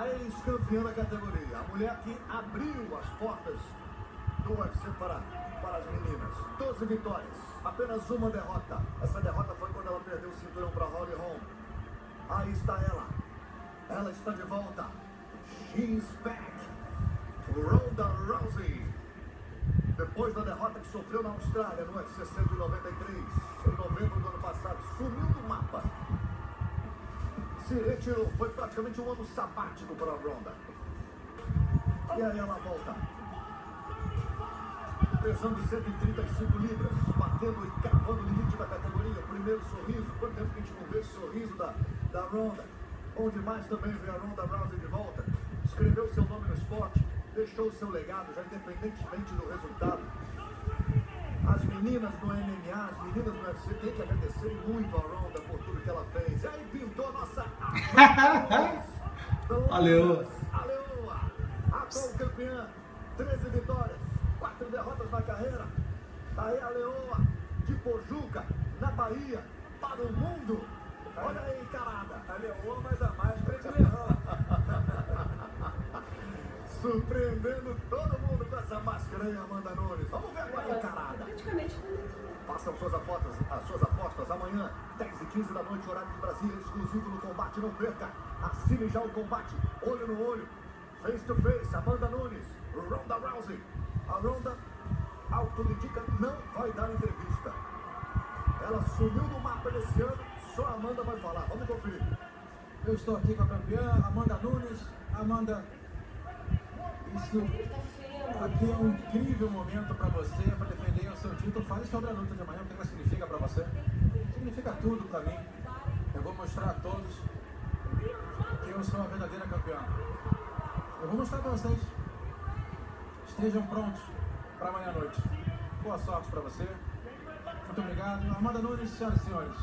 a ex-campeã da categoria, a mulher que abriu as portas do UFC para as meninas. 12 vitórias, apenas uma derrota. Essa derrota foi quando ela perdeu o cinturão para Holly Holm. Aí está ela. Ela está de volta. She's back. Ronda Rousey. Depois da derrota que sofreu na Austrália, no UFC 193, em novembro do ano passado, sumiu do mapa. Se retirou. Foi praticamente um ano sabático para a Ronda. E aí ela volta. Pesando 135 libras, batendo e cravando o limite da categoria. Primeiro sorriso. Quanto tempo que a gente não vê esse sorriso da Ronda? Onde mais também vê a Ronda Rousey de volta. Escreveu seu nome no esporte. Deixou o seu legado, já independentemente do resultado. As meninas do MMA, as meninas do UFC têm que agradecer muito a Ronda por tudo que ela fez. E aí pintou a nossa... Valeu! A Leoa, atual campeã, 13 vitórias, 4 derrotas na carreira. Aí a Leoa, de Pojuca, na Bahia, para o mundo. Olha aí, encarada. A Leoa, mas a máscara de leão. Surpreendendo todo mundo com essa máscara aí, Amanda Nunes. Vamos ver agora a encarada. Façam suas apostas amanhã, 10h15 da noite, horário de Brasília, exclusivo no Combate. Não perca. Assine já o Combate, olho no olho, face to face. Amanda Nunes, Ronda Rousey. A Ronda, ao que tudo indica, não vai dar entrevista. Ela sumiu do mapa desse ano, só a Amanda vai falar. Vamos conferir. Eu estou aqui com a campeã, Amanda Nunes. Amanda, isso aqui é um incrível momento para você, para defender o seu título. Fale sobre a luta de amanhã, o que ela significa para você. Significa tudo para mim. Eu vou mostrar a todos que eu sou a verdadeira campeã. Eu vou mostrar para vocês. Estejam prontos para amanhã à noite. Boa sorte para você. Muito obrigado. Amanda Nunes, senhoras e senhores.